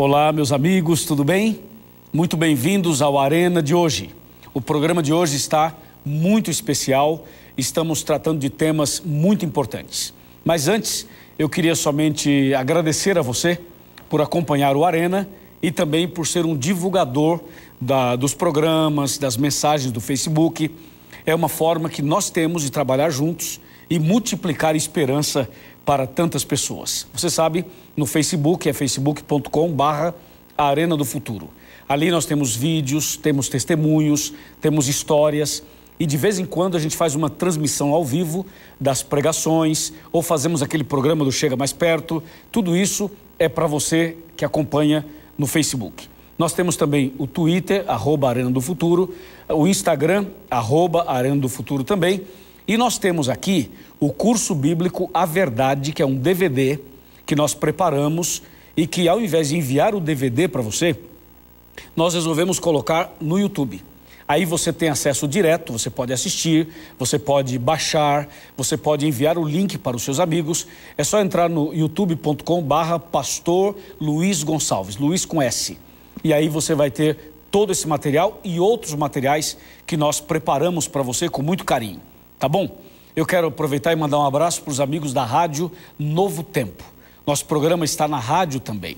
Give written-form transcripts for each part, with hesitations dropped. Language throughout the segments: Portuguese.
Olá, meus amigos, tudo bem? Muito bem-vindos ao Arena de hoje. O programa de hoje está muito especial, estamos tratando de temas muito importantes. Mas antes, eu queria somente agradecer a você por acompanhar o Arena e também por ser um divulgador dos programas, das mensagens do Facebook. É uma forma que nós temos de trabalhar juntos e multiplicar esperança para tantas pessoas. Você sabe, no Facebook é facebook.com/Arena do Futuro. Ali nós temos vídeos, temos testemunhos, temos histórias e de vez em quando a gente faz uma transmissão ao vivo das pregações ou fazemos aquele programa do Chega Mais Perto. Tudo isso é para você que acompanha no Facebook. Nós temos também o Twitter, @Arena do Futuro, o Instagram, @Arena do Futuro também. E nós temos aqui o curso bíblico A Verdade, que é um DVD que nós preparamos e que ao invés de enviar o DVD para você, nós resolvemos colocar no YouTube. Aí você tem acesso direto, você pode assistir, você pode baixar, você pode enviar o link para os seus amigos. É só entrar no youtube.com/Pastor Luiz Gonçalves, Luiz com S. E aí você vai ter todo esse material e outros materiais que nós preparamos para você com muito carinho. Tá bom? Eu quero aproveitar e mandar um abraço para os amigos da Rádio Novo Tempo. Nosso programa está na rádio também.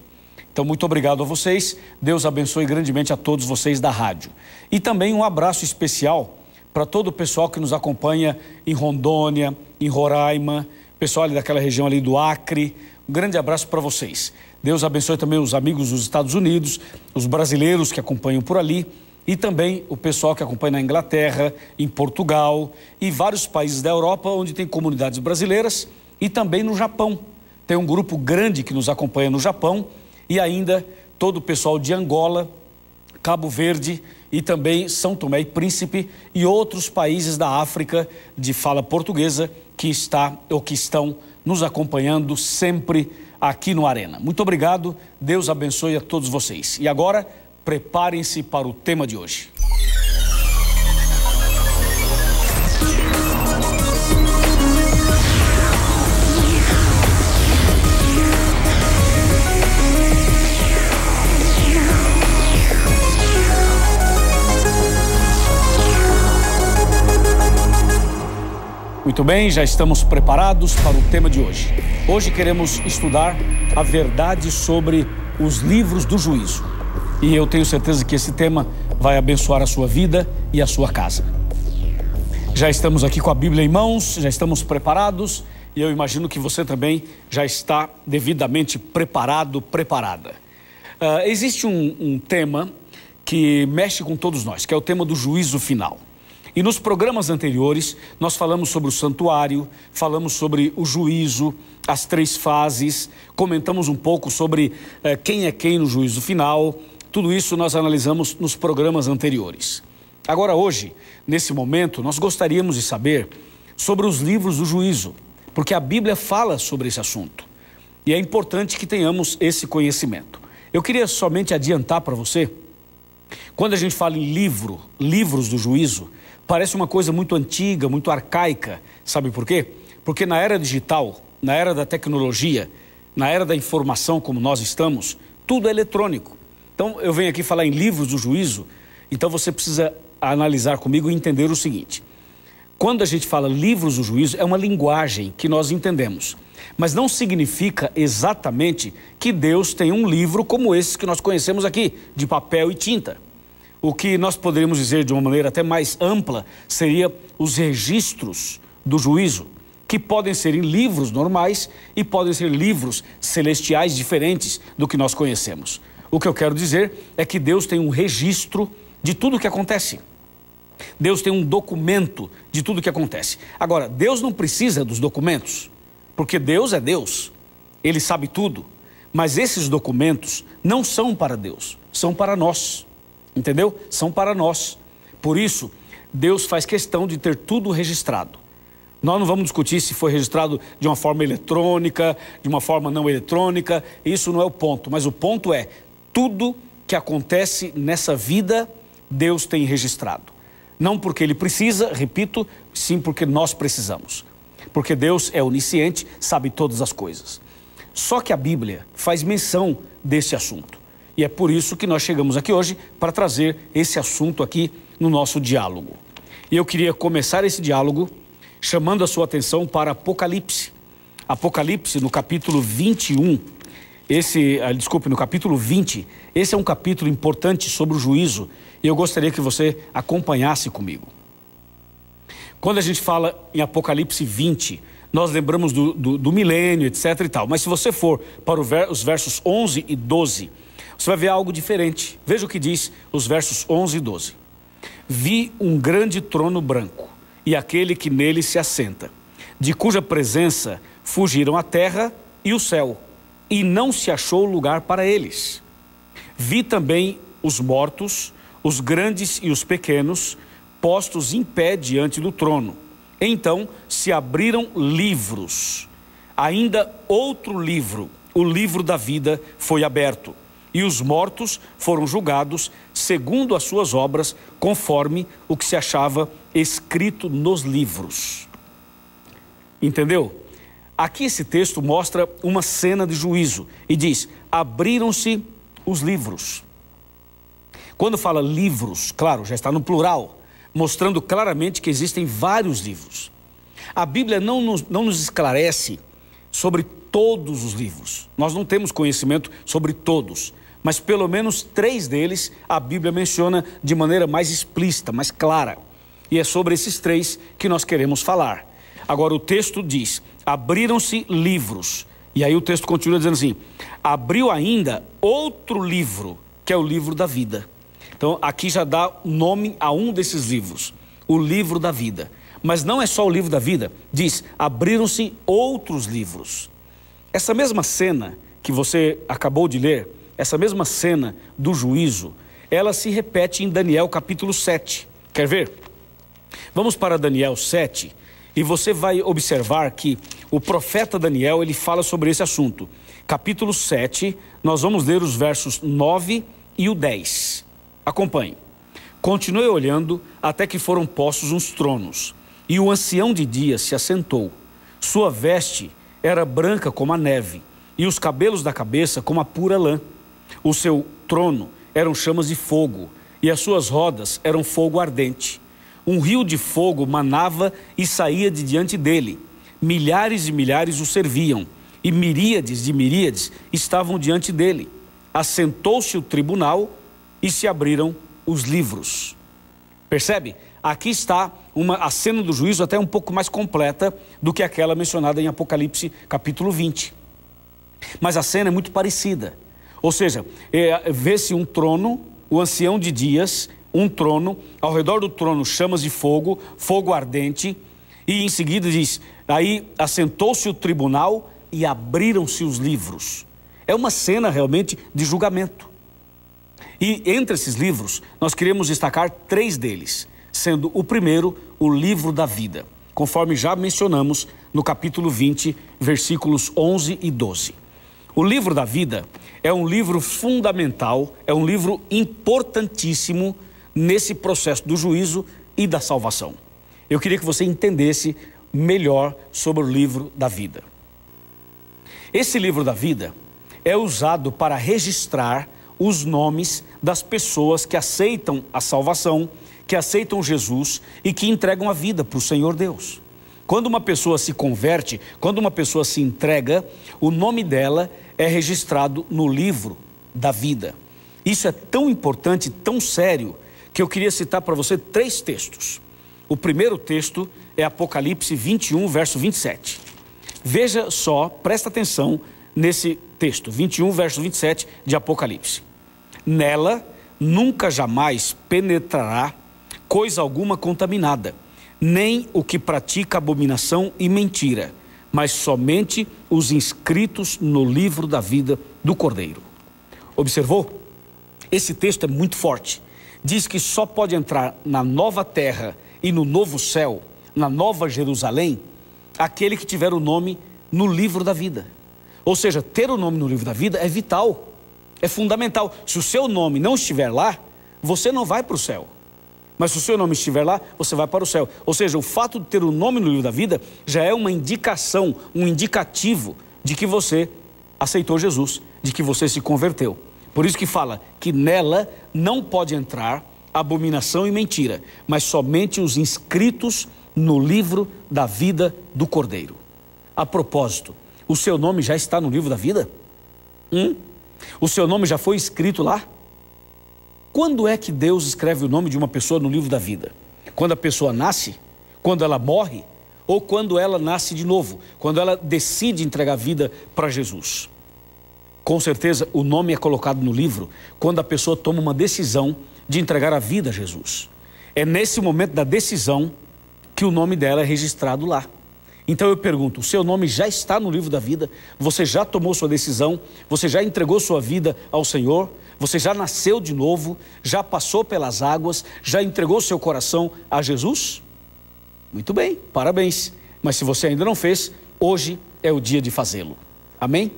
Então, muito obrigado a vocês. Deus abençoe grandemente a todos vocês da rádio. E também um abraço especial para todo o pessoal que nos acompanha em Rondônia, em Roraima, pessoal ali daquela região ali do Acre. Um grande abraço para vocês. Deus abençoe também os amigos dos Estados Unidos, os brasileiros que acompanham por ali e também o pessoal que acompanha na Inglaterra, em Portugal e vários países da Europa onde tem comunidades brasileiras e também no Japão. Tem um grupo grande que nos acompanha no Japão e ainda todo o pessoal de Angola, Cabo Verde e também São Tomé e Príncipe e outros países da África de fala portuguesa que estão nos acompanhando sempre aqui no Arena. Muito obrigado, Deus abençoe a todos vocês. E agora, preparem-se para o tema de hoje. Muito bem, já estamos preparados para o tema de hoje. Hoje queremos estudar a verdade sobre os livros do juízo. E eu tenho certeza que esse tema vai abençoar a sua vida e a sua casa. Já estamos aqui com a Bíblia em mãos, já estamos preparados e eu imagino que você também já está devidamente preparado, preparada. Existe um tema que mexe com todos nós, que é o tema do juízo final. E nos programas anteriores, nós falamos sobre o santuário, falamos sobre o juízo, as 3 fases, comentamos um pouco sobre quem é quem no juízo final. Tudo isso nós analisamos nos programas anteriores. Agora, hoje, nesse momento, nós gostaríamos de saber sobre os livros do juízo, porque a Bíblia fala sobre esse assunto. E é importante que tenhamos esse conhecimento. Eu queria somente adiantar para você, quando a gente fala em livros do juízo, parece uma coisa muito antiga, muito arcaica. Sabe por quê? Porque na era digital, na era da tecnologia, na era da informação como nós estamos, tudo é eletrônico. Então eu venho aqui falar em livros do juízo, então você precisa analisar comigo e entender o seguinte. Quando a gente fala livros do juízo, é uma linguagem que nós entendemos. Mas não significa exatamente que Deus tem um livro como esse que nós conhecemos aqui, de papel e tinta. O que nós poderíamos dizer de uma maneira até mais ampla seria os registros do juízo, que podem ser em livros normais e podem ser livros celestiais diferentes do que nós conhecemos. O que eu quero dizer é que Deus tem um registro de tudo o que acontece. Deus tem um documento de tudo o que acontece. Agora, Deus não precisa dos documentos, porque Deus é Deus, Ele sabe tudo. Mas esses documentos não são para Deus, são para nós. Entendeu? São para nós. Por isso, Deus faz questão de ter tudo registrado. Nós não vamos discutir se foi registrado de uma forma eletrônica, de uma forma não eletrônica. Isso não é o ponto. Mas o ponto é, tudo que acontece nessa vida, Deus tem registrado. Não porque Ele precisa, repito, sim porque nós precisamos. Porque Deus é onisciente, sabe todas as coisas. Só que a Bíblia faz menção desse assunto. E é por isso que nós chegamos aqui hoje para trazer esse assunto aqui no nosso diálogo. E eu queria começar esse diálogo chamando a sua atenção para Apocalipse. Apocalipse no capítulo 21, no capítulo 20, esse é um capítulo importante sobre o juízo e eu gostaria que você acompanhasse comigo. Quando a gente fala em Apocalipse 20, nós lembramos do milênio, etc e tal. Mas se você for para os versos 11 e 12, você vai ver algo diferente. Veja o que diz os versos 11 e 12. Vi um grande trono branco e aquele que nele se assenta, de cuja presença fugiram a terra e o céu, e não se achou lugar para eles. Vi também os mortos, os grandes e os pequenos, postos em pé diante do trono. Então se abriram livros. Ainda outro livro, o livro da vida, foi aberto. E os mortos foram julgados segundo as suas obras, conforme o que se achava escrito nos livros. Entendeu? Aqui esse texto mostra uma cena de juízo e diz: abriram-se os livros. Quando fala livros, claro, já está no plural, mostrando claramente que existem vários livros. A Bíblia não nos esclarece sobre todos os livros. Nós não temos conhecimento sobre todos, mas pelo menos 3 deles a Bíblia menciona de maneira mais explícita, mais clara. E é sobre esses 3 que nós queremos falar. Agora o texto diz: abriram-se livros. E aí o texto continua dizendo assim: abriu ainda outro livro, que é o livro da vida. Então aqui já dá nome a um desses livros, o livro da vida. Mas não é só o livro da vida, diz: abriram-se outros livros. Essa mesma cena que você acabou de ler, essa mesma cena do juízo, ela se repete em Daniel capítulo 7. Quer ver? Vamos para Daniel 7 e você vai observar que o profeta Daniel, ele fala sobre esse assunto. Capítulo 7, nós vamos ler os versos 9 e o 10. Acompanhe. Continuei olhando até que foram postos uns tronos, e o ancião de dias se assentou. Sua veste era branca como a neve, e os cabelos da cabeça como a pura lã. O seu trono eram chamas de fogo, e as suas rodas eram fogo ardente. Um rio de fogo manava e saía de diante dele. Milhares e milhares o serviam, e miríades de miríades estavam diante dele. Assentou-se o tribunal e se abriram os livros. Percebe? Aqui está a cena do juízo até um pouco mais completa do que aquela mencionada em Apocalipse capítulo 20. Mas a cena é muito parecida. Ou seja, vê-se um trono, o ancião de dias, um trono, ao redor do trono chamas de fogo, fogo ardente, e em seguida diz: aí assentou-se o tribunal e abriram-se os livros. É uma cena realmente de julgamento. E entre esses livros, nós queremos destacar 3 deles, sendo o primeiro o livro da vida, conforme já mencionamos no capítulo 20, versículos 11 e 12. O livro da vida é um livro fundamental, é um livro importantíssimo nesse processo do juízo e da salvação. Eu queria que você entendesse melhor sobre o livro da vida. Esse livro da vida é usado para registrar os nomes das pessoas que aceitam a salvação, que aceitam Jesus e que entregam a vida para o Senhor Deus. Quando uma pessoa se converte, quando uma pessoa se entrega, o nome dela é registrado no livro da vida. Isso é tão importante, tão sério, que eu queria citar para você 3 textos. O primeiro texto é Apocalipse 21, verso 27. Veja só, presta atenção nesse texto, 21, verso 27 de Apocalipse. Nela nunca jamais penetrará coisa alguma contaminada, nem o que pratica abominação e mentira, mas somente os inscritos no livro da vida do Cordeiro. Observou? Esse texto é muito forte. Diz que só pode entrar na nova terra e no novo céu, na nova Jerusalém, aquele que tiver o nome no livro da vida. Ou seja, ter o nome no livro da vida é vital, é fundamental. Se o seu nome não estiver lá, você não vai para o céu. Mas se o seu nome estiver lá, você vai para o céu. Ou seja, o fato de ter o nome no livro da vida já é uma indicação, um indicativo de que você aceitou Jesus, de que você se converteu. Por isso que fala que nela não pode entrar abominação e mentira, mas somente os inscritos no livro da vida do Cordeiro. A propósito, o seu nome já está no livro da vida? O seu nome já foi escrito lá? Quando é que Deus escreve o nome de uma pessoa no livro da vida? Quando a pessoa nasce? Quando ela morre? Ou quando ela nasce de novo? Quando ela decide entregar a vida para Jesus? Com certeza o nome é colocado no livro quando a pessoa toma uma decisão de entregar a vida a Jesus. É nesse momento da decisão que o nome dela é registrado lá. Então eu pergunto, o seu nome já está no livro da vida? Você já tomou sua decisão? Você já entregou sua vida ao Senhor? Você já nasceu de novo? Já passou pelas águas? Já entregou seu coração a Jesus? Muito bem, parabéns. Mas se você ainda não fez, hoje é o dia de fazê-lo. Amém?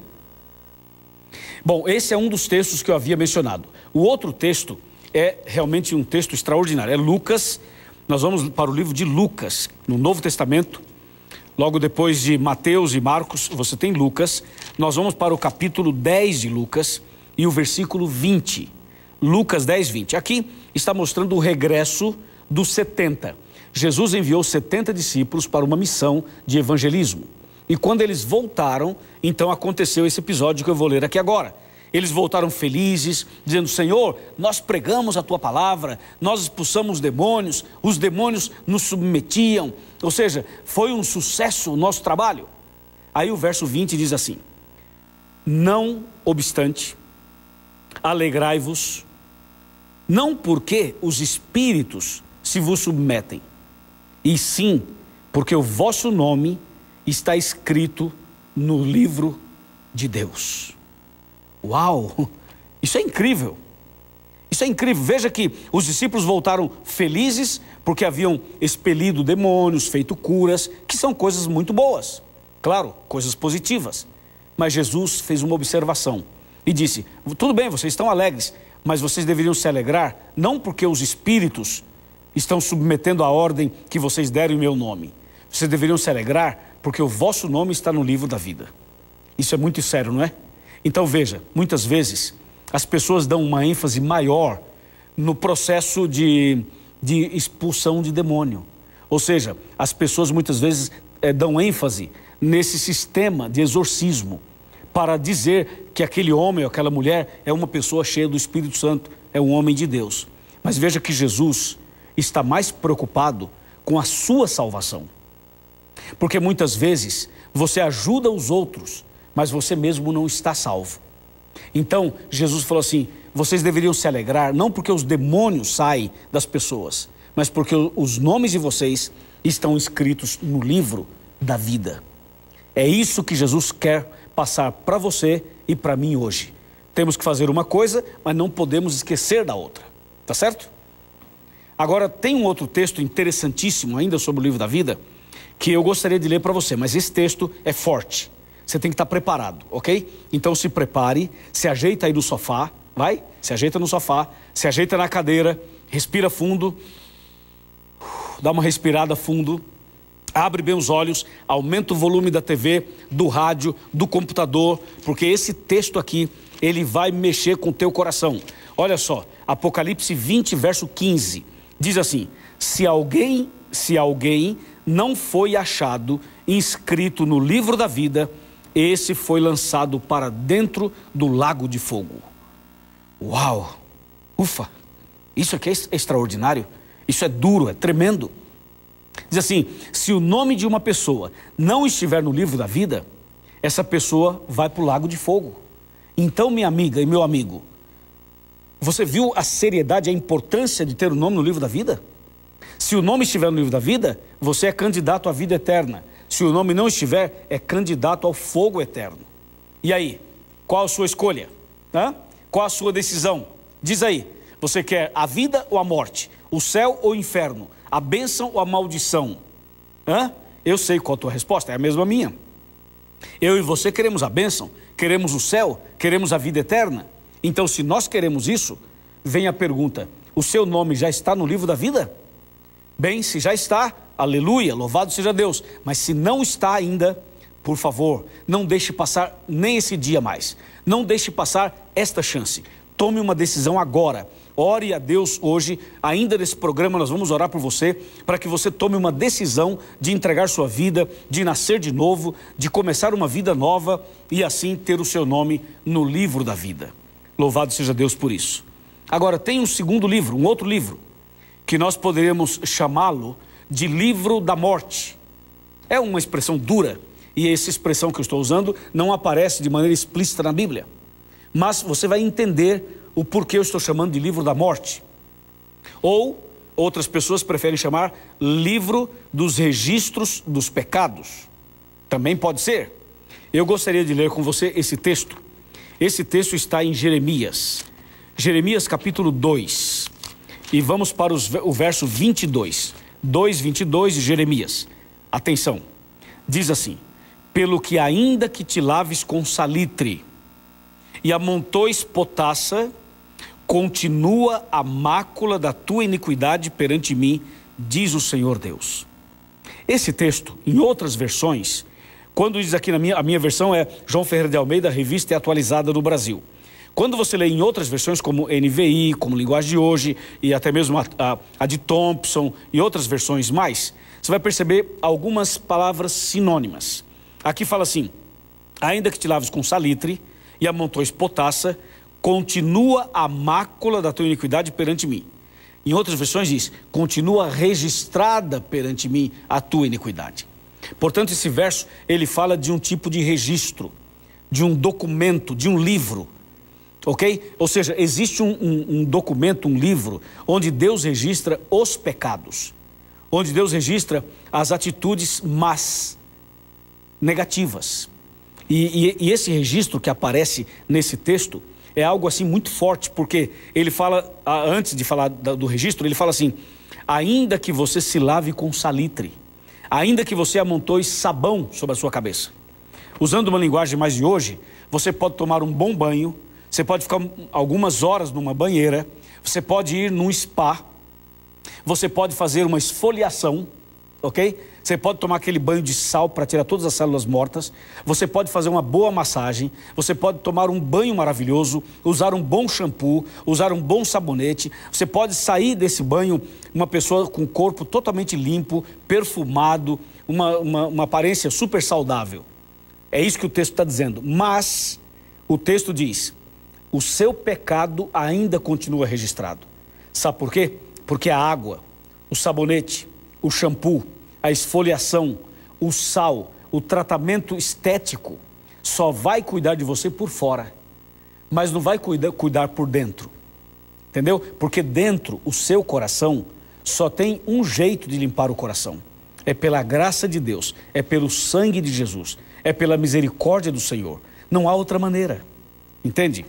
Bom, esse é um dos textos que eu havia mencionado. O outro texto é realmente um texto extraordinário. É Lucas. Nós vamos para o livro de Lucas, no Novo Testamento. Logo depois de Mateus e Marcos, você tem Lucas. Nós vamos para o capítulo 10 de Lucas e o versículo 20. Lucas 10, 20. Aqui está mostrando o regresso dos 70. Jesus enviou 70 discípulos para uma missão de evangelismo. E quando eles voltaram, então aconteceu esse episódio que eu vou ler aqui agora. Eles voltaram felizes, dizendo: Senhor, nós pregamos a tua palavra, nós expulsamos os demônios nos submetiam. Ou seja, foi um sucesso o nosso trabalho. Aí o verso 20 diz assim: não obstante, alegrai-vos, não porque os espíritos se vos submetem, e sim porque o vosso nome está escrito no livro de Deus. Uau! Isso é incrível. Isso é incrível. Veja que os discípulos voltaram felizes porque haviam expelido demônios, feito curas, que são coisas muito boas. Claro, coisas positivas. Mas Jesus fez uma observação e disse: tudo bem, vocês estão alegres, mas vocês deveriam se alegrar não porque os espíritos estão submetendo a ordem que vocês deram em meu nome. Vocês deveriam se alegrar porque o vosso nome está no livro da vida. Isso é muito sério, não é? Então veja, muitas vezes as pessoas dão uma ênfase maior no processo de expulsão de demônio. Ou seja, as pessoas muitas vezes dão ênfase nesse sistema de exorcismo para dizer que aquele homem ou aquela mulher é uma pessoa cheia do Espírito Santo, é um homem de Deus. Mas veja que Jesus está mais preocupado com a sua salvação. Porque muitas vezes você ajuda os outros, mas você mesmo não está salvo. Então, Jesus falou assim: vocês deveriam se alegrar, não porque os demônios saem das pessoas, mas porque os nomes de vocês estão escritos no livro da vida. É isso que Jesus quer passar para você e para mim hoje. Temos que fazer uma coisa, mas não podemos esquecer da outra. Tá certo? Agora, tem um outro texto interessantíssimo ainda sobre o livro da vida, que eu gostaria de ler para você, mas esse texto é forte. Você tem que estar preparado, ok? Então se prepare, se ajeita aí no sofá, vai? Se ajeita no sofá, se ajeita na cadeira, respira fundo, dá uma respirada fundo, abre bem os olhos, aumenta o volume da TV, do rádio, do computador, porque esse texto aqui, ele vai mexer com o teu coração. Olha só, Apocalipse 20, verso 15, diz assim: se alguém não foi achado inscrito no livro da vida, esse foi lançado para dentro do lago de fogo. Uau! Ufa! Isso aqui é extraordinário. Isso é duro, é tremendo. Diz assim: se o nome de uma pessoa não estiver no livro da vida, essa pessoa vai para o lago de fogo. Então, minha amiga e meu amigo, você viu a seriedade, a importância de ter o nome no livro da vida? Se o nome estiver no livro da vida, você é candidato à vida eterna. Se o nome não estiver, é candidato ao fogo eterno. E aí, qual a sua escolha? Qual a sua decisão? Diz aí, você quer a vida ou a morte? O céu ou o inferno? A bênção ou a maldição? Eu sei qual a tua resposta, é a mesma minha. Eu e você queremos a bênção, queremos o céu, queremos a vida eterna. Então, se nós queremos isso, vem a pergunta: o seu nome já está no livro da vida? Bem, se já está, aleluia, louvado seja Deus. Mas se não está ainda, por favor, não deixe passar nem esse dia mais. Não deixe passar esta chance. Tome uma decisão agora. Ore a Deus hoje, ainda nesse programa nós vamos orar por você, para que você tome uma decisão de entregar sua vida, de nascer de novo, de começar uma vida nova e assim ter o seu nome no livro da vida. Louvado seja Deus por isso. Agora tem um segundo livro, um outro livro, que nós poderíamos chamá-lo de livro da morte. É uma expressão dura e essa expressão que eu estou usando não aparece de maneira explícita na Bíblia. Mas você vai entender o porquê eu estou chamando de livro da morte. Ou outras pessoas preferem chamar livro dos registros dos pecados. Também pode ser. Eu gostaria de ler com você esse texto. Esse texto está em Jeremias. Jeremias capítulo 2. E vamos para o verso 22. 2:22 de Jeremias. Atenção. Diz assim: pelo que ainda que te laves com salitre e amontoes potassa, continua a mácula da tua iniquidade perante mim, diz o Senhor Deus. Esse texto, em outras versões, quando diz aqui a minha versão é João Ferreira de Almeida, revista e atualizada no Brasil. Quando você lê em outras versões, como NVI, como Linguagem de Hoje, e até mesmo a de Thompson e outras versões mais, você vai perceber algumas palavras sinônimas. Aqui fala assim: ainda que te laves com salitre e amontoes potassa, continua a mácula da tua iniquidade perante mim. Em outras versões diz: continua registrada perante mim a tua iniquidade. Portanto, esse verso, ele fala de um tipo de registro, de um documento, de um livro, ok? Ou seja, existe um documento, um livro, onde Deus registra os pecados, onde Deus registra as atitudes más, negativas. E esse registro que aparece nesse texto é algo assim muito forte, porque ele fala, antes de falar do registro, ele fala assim: ainda que você se lave com salitre, ainda que você amontoe sabão sobre a sua cabeça. Usando uma linguagem mais de hoje, você pode tomar um bom banho, você pode ficar algumas horas numa banheira, você pode ir num spa, você pode fazer uma esfoliação, ok? Você pode tomar aquele banho de sal para tirar todas as células mortas, você pode fazer uma boa massagem, você pode tomar um banho maravilhoso, usar um bom shampoo, usar um bom sabonete, você pode sair desse banho uma pessoa com o corpo totalmente limpo, perfumado, uma aparência super saudável. É isso que o texto está dizendo. Mas o texto diz: o seu pecado ainda continua registrado. Sabe por quê? Porque a água, o sabonete, o shampoo, a esfoliação, o sal, o tratamento estético só vai cuidar de você por fora, mas não vai cuidar por dentro, entendeu? Porque dentro, o seu coração só tem um jeito de limpar o coração: é pela graça de Deus, é pelo sangue de Jesus, é pela misericórdia do Senhor. Não há outra maneira, entende?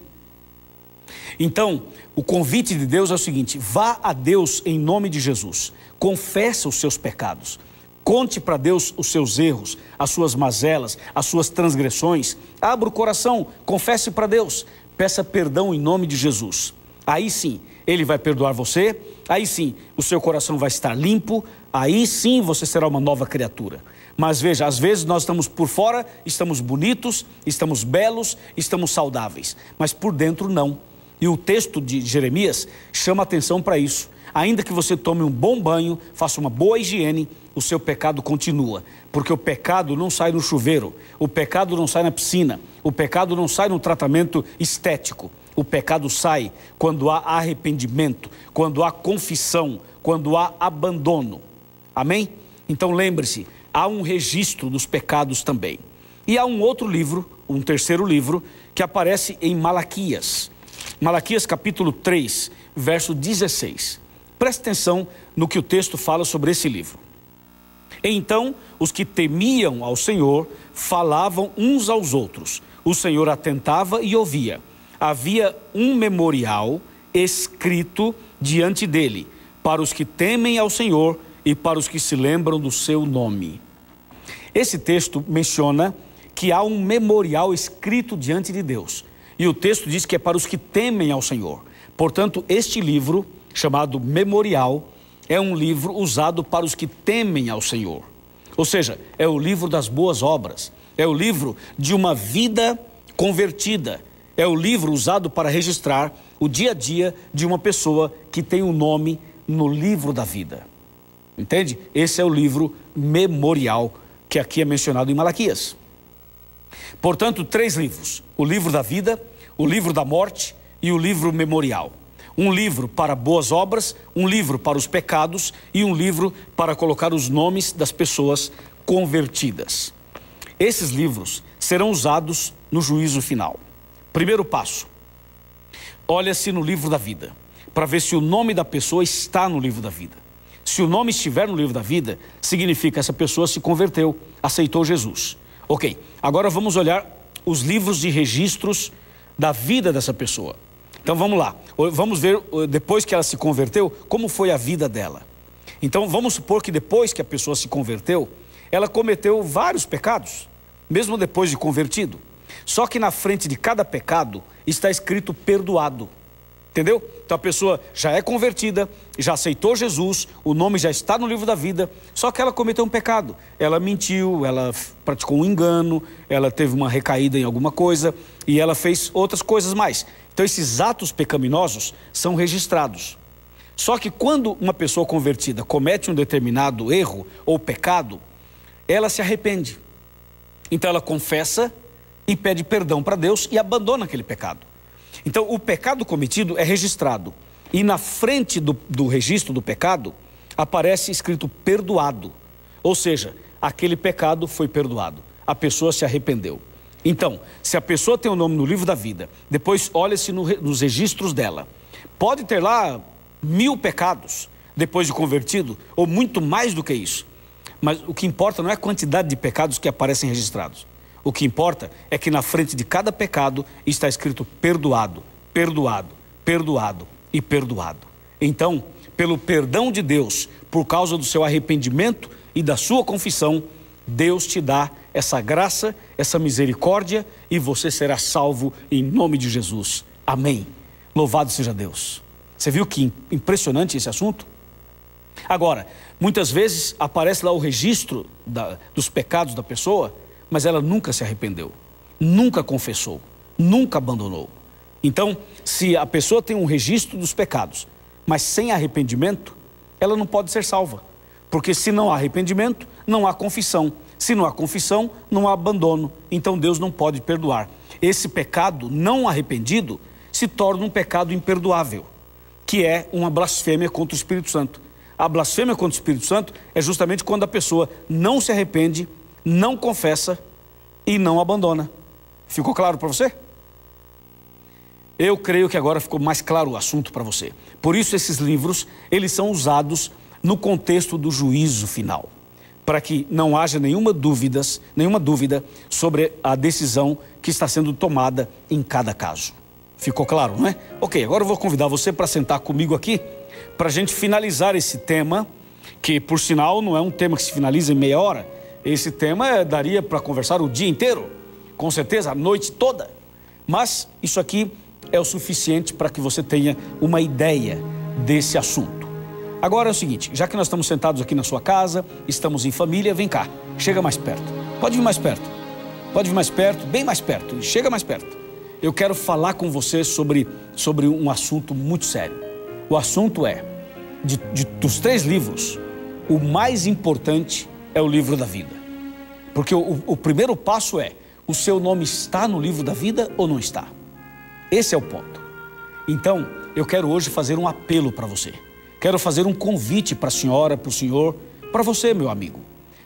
Então, o convite de Deus é o seguinte: vá a Deus em nome de Jesus, confesse os seus pecados, conte para Deus os seus erros, as suas mazelas, as suas transgressões. Abra o coração, confesse para Deus, peça perdão em nome de Jesus. Aí sim, Ele vai perdoar você, aí sim, o seu coração vai estar limpo, aí sim você será uma nova criatura. Mas veja, às vezes nós estamos por fora, estamos bonitos, estamos belos, estamos saudáveis, mas por dentro não. E o texto de Jeremias chama atenção para isso. Ainda que você tome um bom banho, faça uma boa higiene, o seu pecado continua. Porque o pecado não sai no chuveiro, o pecado não sai na piscina, o pecado não sai no tratamento estético. O pecado sai quando há arrependimento, quando há confissão, quando há abandono. Amém? Então lembre-se, há um registro dos pecados também. E há um outro livro, um terceiro livro, que aparece em Malaquias. Malaquias capítulo 3, verso 16. Preste atenção no que o texto fala sobre esse livro. Então, os que temiam ao Senhor falavam uns aos outros. O Senhor atentava e ouvia. Havia um memorial escrito diante dele, para os que temem ao Senhor e para os que se lembram do seu nome. Esse texto menciona que há um memorial escrito diante de Deus. E o texto diz que é para os que temem ao Senhor. Portanto, este livro, chamado Memorial, é um livro usado para os que temem ao Senhor. Ou seja, é o livro das boas obras, é o livro de uma vida convertida, É o livro usado para registrar o dia a dia de uma pessoa que tem um nome no livro da vida. Entende? Esse é o livro memorial que aqui é mencionado em Malaquias. Portanto, 3 livros: o livro da vida, o livro da morte e o livro memorial. Um livro para boas obras, um livro para os pecados e um livro para colocar os nomes das pessoas convertidas. Esses livros serão usados no juízo final. Primeiro passo: olha-se no livro da vida, para ver se o nome da pessoa está no livro da vida. Se o nome estiver no livro da vida, significa que essa pessoa se converteu, aceitou Jesus. Ok, agora vamos olhar os livros de registros da vida dessa pessoa. Então vamos lá, vamos ver depois que ela se converteu, como foi a vida dela. Então vamos supor que depois que a pessoa se converteu, ela cometeu vários pecados, mesmo depois de convertido. Só que na frente de cada pecado está escrito perdoado. Entendeu? Então a pessoa já é convertida, já aceitou Jesus, o nome já está no livro da vida, só que ela cometeu um pecado. Ela mentiu, ela praticou um engano, ela teve uma recaída em alguma coisa e ela fez outras coisas mais. Então esses atos pecaminosos são registrados. Só que quando uma pessoa convertida comete um determinado erro ou pecado, ela se arrepende. Então ela confessa e pede perdão para Deus e abandona aquele pecado. Então o pecado cometido é registrado e na frente do registro do pecado aparece escrito perdoado. Ou seja, aquele pecado foi perdoado, a pessoa se arrependeu. Então, se a pessoa tem o nome no livro da vida, depois olha-se nos registros dela. Pode ter lá 1000 pecados depois de convertido, ou muito mais do que isso. Mas o que importa não é a quantidade de pecados que aparecem registrados. O que importa é que na frente de cada pecado está escrito perdoado, perdoado, perdoado e perdoado. Então, pelo perdão de Deus, por causa do seu arrependimento e da sua confissão, Deus te dá essa graça, essa misericórdia e você será salvo em nome de Jesus. Amém. Louvado seja Deus. Você viu que impressionante esse assunto? Agora, muitas vezes aparece lá o registro dos pecados da pessoa, mas ela nunca se arrependeu, nunca confessou, nunca abandonou. Então, se a pessoa tem um registro dos pecados, mas sem arrependimento, ela não pode ser salva. Porque se não há arrependimento, não há confissão. Se não há confissão, não há abandono. Então Deus não pode perdoar. Esse pecado não arrependido se torna um pecado imperdoável, que é uma blasfêmia contra o Espírito Santo. A blasfêmia contra o Espírito Santo é justamente quando a pessoa não se arrepende, não confessa e não abandona. Ficou claro para você? Eu creio que agora ficou mais claro o assunto para você. Por isso esses livros, eles são usados no contexto do juízo final, para que não haja nenhuma dúvida sobre a decisão que está sendo tomada em cada caso. Ficou claro, não é? Ok, agora eu vou convidar você para sentar comigo aqui, para a gente finalizar esse tema, que por sinal não é um tema que se finaliza em meia hora. Esse tema daria para conversar o dia inteiro, com certeza, a noite toda. Mas isso aqui é o suficiente para que você tenha uma ideia desse assunto. Agora é o seguinte, já que nós estamos sentados aqui na sua casa, estamos em família, vem cá, chega mais perto. Pode vir mais perto, pode vir mais perto, bem mais perto, chega mais perto. Eu quero falar com você sobre um assunto muito sério. O assunto é, dos 3 livros, o mais importante é o livro da vida. Porque o primeiro passo é, o seu nome está no livro da vida ou não está? Esse é o ponto. Então, eu quero hoje fazer um apelo para você. Quero fazer um convite para a senhora, para o senhor, para você, meu amigo.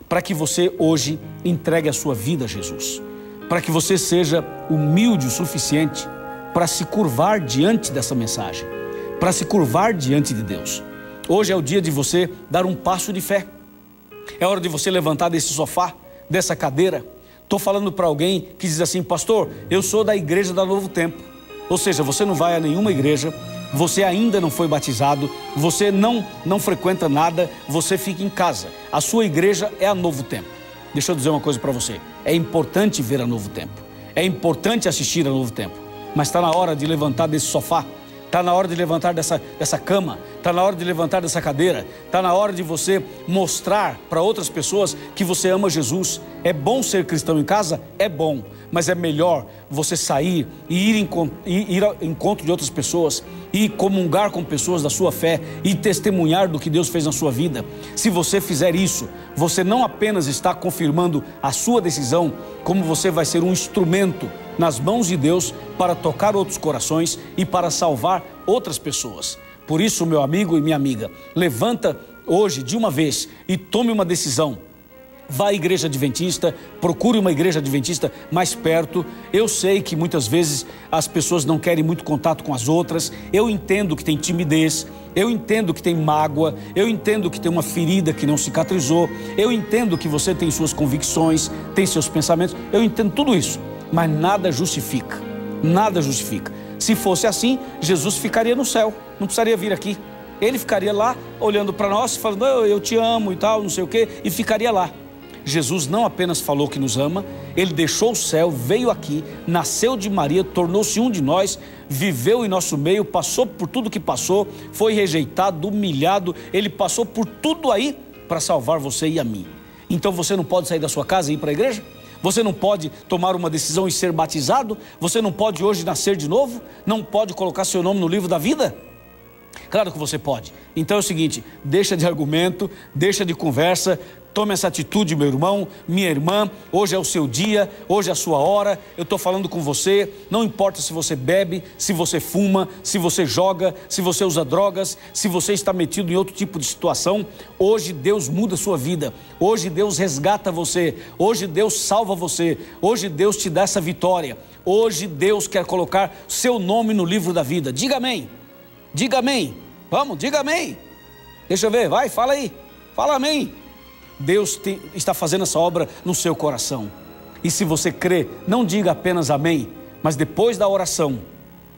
Para que você hoje entregue a sua vida a Jesus. Para que você seja humilde o suficiente para se curvar diante dessa mensagem. Para se curvar diante de Deus. Hoje é o dia de você dar um passo de fé. É hora de você levantar desse sofá, dessa cadeira. Estou falando para alguém que diz assim, pastor, eu sou da igreja da Novo Tempo. Ou seja, você não vai a nenhuma igreja, você ainda não foi batizado, você não frequenta nada, você fica em casa. A sua igreja é a Novo Tempo. Deixa eu dizer uma coisa para você, é importante ver a Novo Tempo, é importante assistir a Novo Tempo, mas está na hora de levantar desse sofá, Está na hora de levantar dessa cama, está na hora de levantar dessa cadeira, está na hora de você mostrar para outras pessoas que você ama Jesus. É bom ser cristão em casa? É bom, mas é melhor você sair e ir ao encontro de outras pessoas, e comungar com pessoas da sua fé e testemunhar do que Deus fez na sua vida. Se você fizer isso, você não apenas está confirmando a sua decisão, como você vai ser um instrumento nas mãos de Deus para tocar outros corações e para salvar outras pessoas. Por isso, meu amigo e minha amiga, levanta hoje de uma vez e tome uma decisão. Vá à igreja adventista, procure uma igreja adventista mais perto. Eu sei que muitas vezes as pessoas não querem muito contato com as outras. Eu entendo que tem timidez, eu entendo que tem mágoa, eu entendo que tem uma ferida que não cicatrizou, eu entendo que você tem suas convicções, tem seus pensamentos, eu entendo tudo isso, mas nada justifica, nada justifica. Se fosse assim, Jesus ficaria no céu, não precisaria vir aqui. Ele ficaria lá olhando para nós, falando, eu te amo e tal, não sei o quê, e ficaria lá. Jesus não apenas falou que nos ama, Ele deixou o céu, veio aqui, nasceu de Maria, tornou-se um de nós, viveu em nosso meio, passou por tudo que passou, foi rejeitado, humilhado, Ele passou por tudo aí para salvar você e a mim. Então você não pode sair da sua casa e ir para a igreja? Você não pode tomar uma decisão e ser batizado? Você não pode hoje nascer de novo? Não pode colocar seu nome no livro da vida? Claro que você pode. Então é o seguinte, deixa de argumento, deixa de conversa, tome essa atitude, meu irmão, minha irmã. Hoje é o seu dia, hoje é a sua hora. Eu estou falando com você, não importa se você bebe, se você fuma, se você joga, se você usa drogas, se você está metido em outro tipo de situação. Hoje Deus muda a sua vida, hoje Deus resgata você, hoje Deus salva você, hoje Deus te dá essa vitória, hoje Deus quer colocar seu nome no livro da vida. Diga amém, diga amém, vamos, diga amém. Deixa eu ver, vai, fala aí, fala amém. Deus está fazendo essa obra no seu coração. E se você crê, não diga apenas amém, mas depois da oração,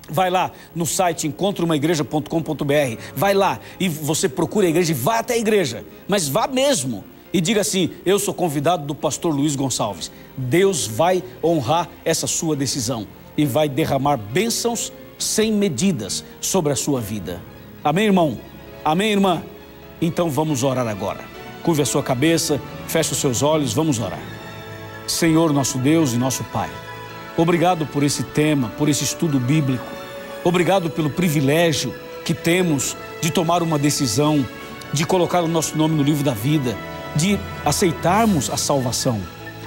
vai lá no site encontreumaigreja.com.br, vai lá e você procura a igreja e vá até a igreja, mas vá mesmo e diga assim, eu sou convidado do pastor Luiz Gonçalves. Deus vai honrar essa sua decisão e vai derramar bênçãos sem medidas sobre a sua vida. Amém, irmão? Amém, irmã? Então vamos orar agora. Curve a sua cabeça, feche os seus olhos, vamos orar. Senhor, nosso Deus e nosso Pai, obrigado por esse tema, por esse estudo bíblico. Obrigado pelo privilégio que temos de tomar uma decisão, de colocar o nosso nome no livro da vida, de aceitarmos a salvação.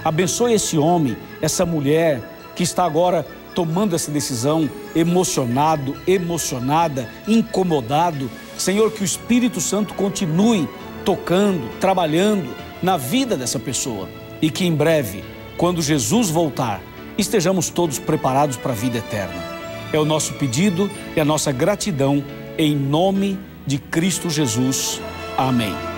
Abençoe esse homem, essa mulher que está agora tomando essa decisão, emocionado, emocionada, incomodado. Senhor, que o Espírito Santo continue tocando, trabalhando na vida dessa pessoa e que em breve, quando Jesus voltar, estejamos todos preparados para a vida eterna. É o nosso pedido e a nossa gratidão em nome de Cristo Jesus. Amém.